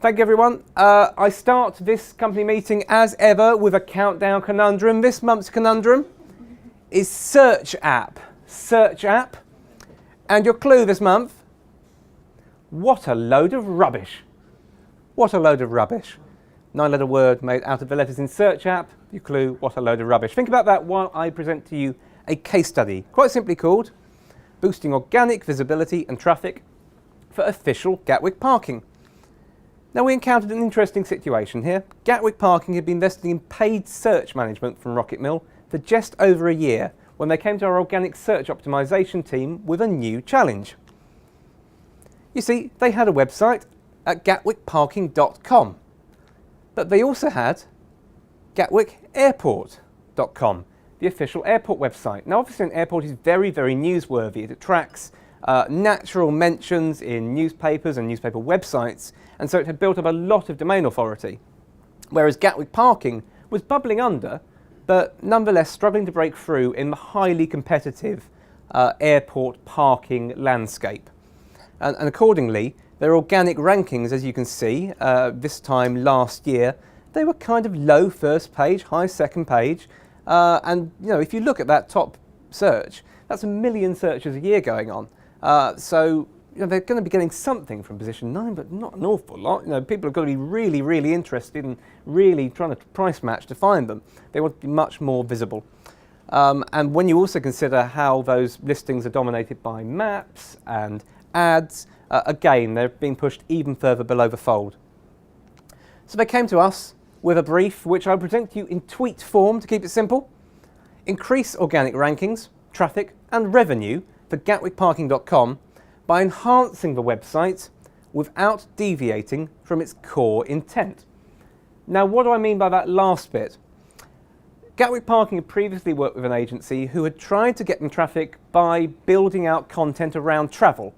Thank you, everyone. I start this company meeting as ever with a countdown conundrum. This month's conundrum is search app. Search app. And your clue this month, what a load of rubbish. What a load of rubbish. 9-letter word made out of the letters in search app. Your clue, what a load of rubbish. Think about that while I present to you a case study, quite simply called Boosting Organic Visibility and Traffic for Official Gatwick Parking. Now, we encountered an interesting situation here. Gatwick Parking had been investing in paid search management from RocketMill for just over a year when they came to our organic search optimization team with a new challenge. You see, they had a website at gatwickparking.com, but they also had gatwickairport.com, the official airport website. Now, obviously, an airport is very, very newsworthy. It attracts natural mentions in newspapers and newspaper websites, and so it had built up a lot of domain authority. Whereas Gatwick Parking was bubbling under, but nonetheless struggling to break through in the highly competitive airport parking landscape. And accordingly, their organic rankings, as you can see, this time last year, they were kind of low first page, high second page. And you know, if you look at that top search, that's 1 million searches a year going on. So you know, they're going to be getting something from position 9, but not an awful lot. You know, people are going to be really, really interested and really trying to price match to find them. They want to be much more visible. And when you also consider how those listings are dominated by maps and ads, again, they're being pushed even further below the fold. So they came to us with a brief, which I'll present to you in tweet form to keep it simple. Increase organic rankings, traffic and revenue for gatwickparking.com by enhancing the website without deviating from its core intent. Now, what do I mean by that last bit? Gatwick Parking had previously worked with an agency who had tried to get them traffic by building out content around travel.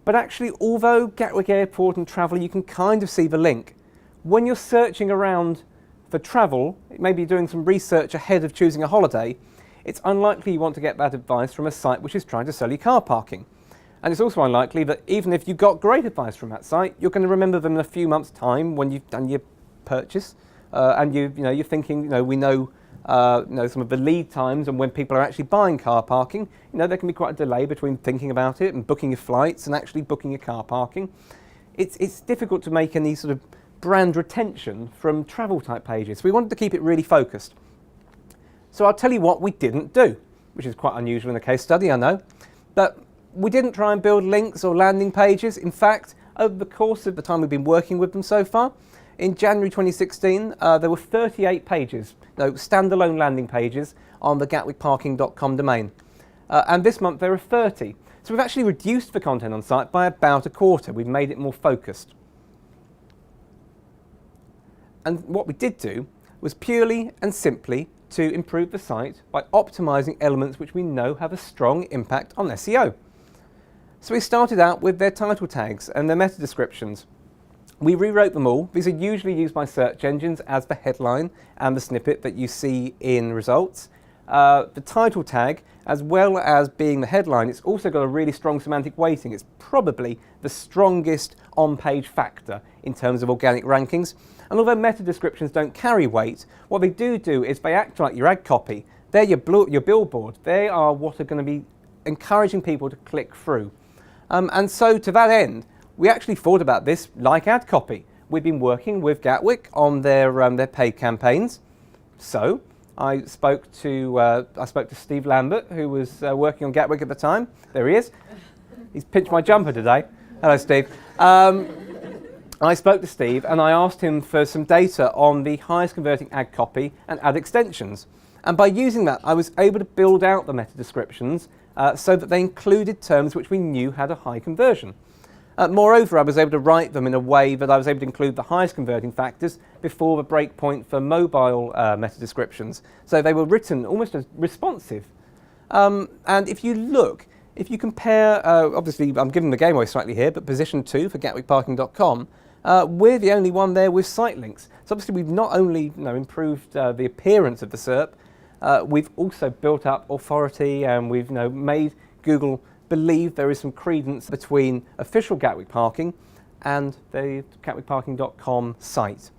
But actually, although Gatwick Airport and travel, you can kind of see the link. When you're searching around for travel, maybe doing some research ahead of choosing a holiday, it's unlikely you want to get that advice from a site which is trying to sell you car parking. And it's also unlikely that even if you got great advice from that site, you're going to remember them in a few months' time when you've done your purchase, and you're thinking, we know some of the lead times and when people are actually buying car parking. There can be quite a delay between thinking about it and booking your flights and actually booking your car parking. It's difficult to make any sort of brand retention from travel type pages. We wanted to keep it really focused. So I'll tell you what we didn't do, which is quite unusual in a case study, I know, but we didn't try and build links or landing pages. In fact, over the course of the time we've been working with them so far, in January 2016, there were 38 pages, standalone landing pages on the gatwickparking.com domain. And this month there are 30. So we've actually reduced the content on site by about a quarter. We've made it more focused. And what we did do was purely and simply to improve the site by optimizing elements which we know have a strong impact on SEO. So we started out with their title tags and their meta descriptions. We rewrote them all. These are usually used by search engines as the headline and the snippet that you see in results. The title tag, as well as being the headline, it's also got a really strong semantic weighting. It's probably the strongest on-page factor in terms of organic rankings. And although meta descriptions don't carry weight, what they do is they act like your ad copy. They're your billboard. They are what are going to be encouraging people to click through. And so to that end, we actually thought about this like ad copy. We've been working with Gatwick on their paid campaigns. So I spoke to Steve Lambert, who was working on Gatwick at the time. There he is. He's pinched my jumper today. Hello, Steve. I spoke to Steve and I asked him for some data on the highest converting ad copy and ad extensions. And by using that, I was able to build out the meta descriptions so that they included terms which we knew had a high conversion. Moreover, I was able to write them in a way that I was able to include the highest converting factors before the breakpoint for mobile meta descriptions. So they were written almost as responsive. And if you compare, obviously I'm giving the game away slightly here, but position 2 for gatwickparking.com, we're the only one there with site links. So obviously we've not only improved the appearance of the SERP, we've also built up authority and we've made Google believe there is some credence between official Gatwick Parking and the gatwickparking.com site.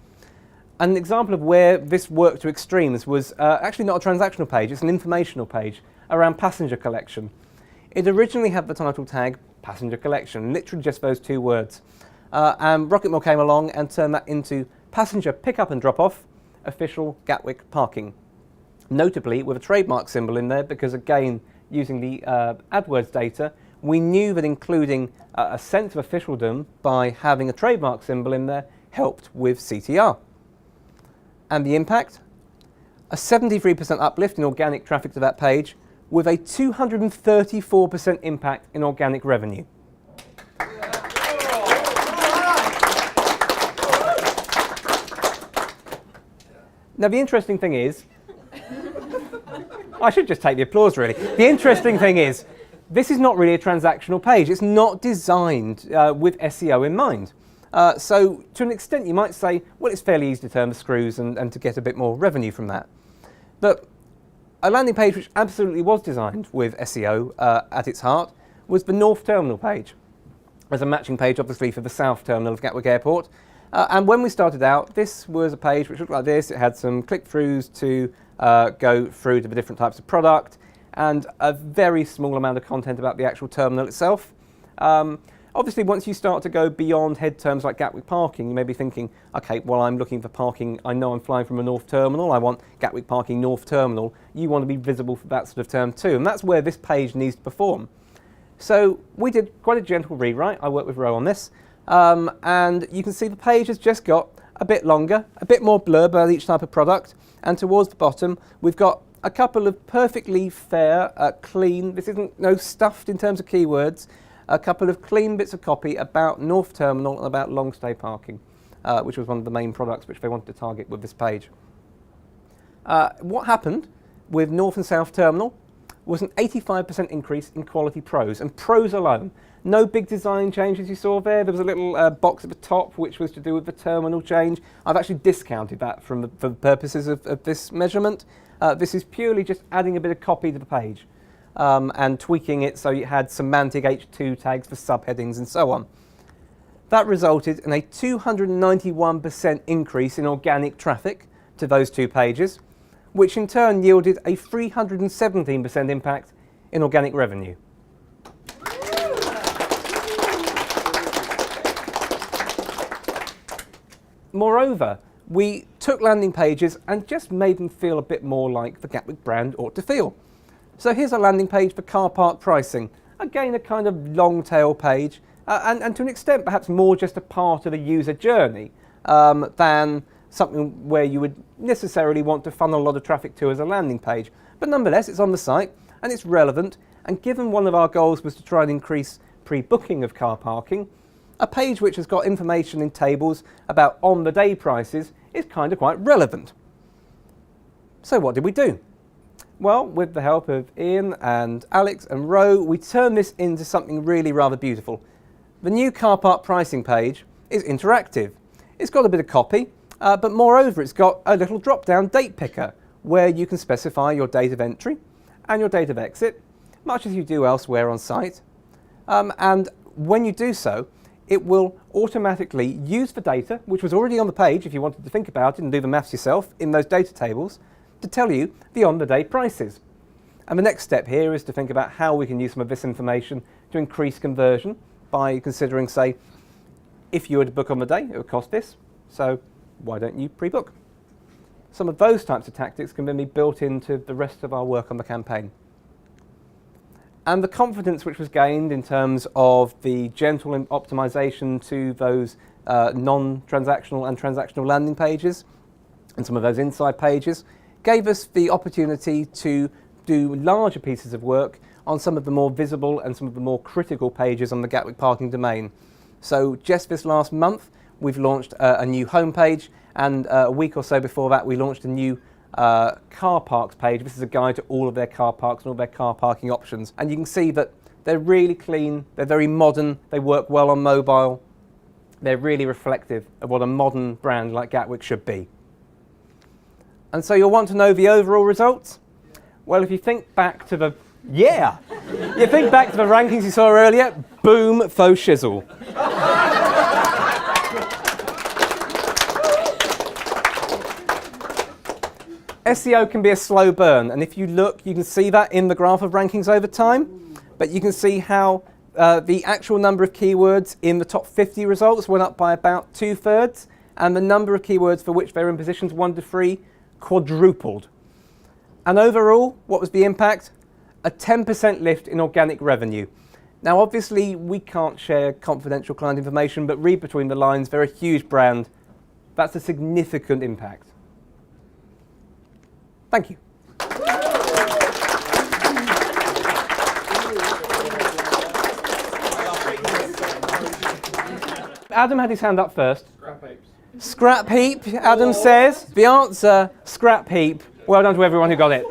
An example of where this worked to extremes was actually not a transactional page, it's an informational page around passenger collection. It originally had the title tag passenger collection, literally just those two words. And RocketMill came along and turned that into passenger pick-up and drop-off, official Gatwick Parking. Notably with a trademark symbol in there because, again, using the AdWords data, we knew that including a sense of officialdom by having a trademark symbol in there helped with CTR. And the impact? A 73% uplift in organic traffic to that page with a 234% impact in organic revenue. Now the interesting thing is, I should just take the applause really. The interesting thing is, this is not really a transactional page. It's not designed with SEO in mind. So to an extent you might say, well, it's fairly easy to turn the screws and to get a bit more revenue from that. But a landing page which absolutely was designed with SEO at its heart was the North Terminal page, as a matching page obviously for the South Terminal of Gatwick Airport. And when we started out, this was a page which looked like this. It had some click-throughs to go through to the different types of product and a very small amount of content about the actual terminal itself. Obviously, once you start to go beyond head terms like Gatwick Parking, you may be thinking, okay, well, I'm looking for parking. I know I'm flying from a North Terminal. I want Gatwick Parking North Terminal. You want to be visible for that sort of term too. And that's where this page needs to perform. So we did quite a gentle rewrite. I worked with Ro on this. And you can see the page has just got a bit longer, a bit more blurb about each type of product. And towards the bottom, we've got a couple of perfectly fair, clean, this isn't no stuffed in terms of keywords, a couple of clean bits of copy about North Terminal and about long stay parking, which was one of the main products which they wanted to target with this page. What happened with North and South Terminal was an 85% increase in quality prose, and prose alone. No big design changes you saw there. There was a little box at the top which was to do with the terminal change. I've actually discounted that for the purposes of this measurement. This is purely just adding a bit of copy to the page and tweaking it so you had semantic H2 tags for subheadings and so on. That resulted in a 291% increase in organic traffic to those two pages, which in turn yielded a 317% impact in organic revenue. Moreover, we took landing pages and just made them feel a bit more like the Gatwick brand ought to feel. So here's a landing page for car park pricing. Again, a kind of long tail page, and to an extent perhaps more just a part of the user journey than something where you would necessarily want to funnel a lot of traffic to as a landing page. But nonetheless, it's on the site and it's relevant, and given one of our goals was to try and increase pre-booking of car parking, a page which has got information in tables about on-the-day prices is kind of quite relevant. So what did we do? Well, with the help of Ian and Alex and Ro, we turned this into something really rather beautiful. The new car park pricing page is interactive. It's got a bit of copy, but moreover it's got a little drop-down date picker where you can specify your date of entry and your date of exit, much as you do elsewhere on site. And when you do so, it will automatically use the data, which was already on the page if you wanted to think about it and do the maths yourself in those data tables, to tell you the on-the-day prices. And the next step here is to think about how we can use some of this information to increase conversion by considering, say, if you were to book on the day, it would cost this, so why don't you pre-book? Some of those types of tactics can then be built into the rest of our work on the campaign. And the confidence which was gained in terms of the gentle optimization to those non-transactional and transactional landing pages and some of those inside pages gave us the opportunity to do larger pieces of work on some of the more visible and some of the more critical pages on the Gatwick Parking domain. So just this last month, we've launched a new homepage, and a week or so before that, we launched a new car parks page. This is a guide to all of their car parks and all their car parking options. And you can see that they're really clean, they're very modern, they work well on mobile. They're really reflective of what a modern brand like Gatwick should be. And so you'll want to know the overall results? Well, if you think back to the, you think back to the rankings you saw earlier, boom, faux shizzle. SEO can be a slow burn, and if you look, you can see that in the graph of rankings over time, but you can see how the actual number of keywords in the top 50 results went up by about 2/3, and the number of keywords for which they're in positions 1 to 3 quadrupled. And overall, what was the impact? A 10% lift in organic revenue. Now, obviously, we can't share confidential client information, but read between the lines. They're a huge brand. That's a significant impact. Thank you. Adam had his hand up first. Scrap heaps. Scrap heap, Adam says. The answer, scrap heap. Well done to everyone who got it.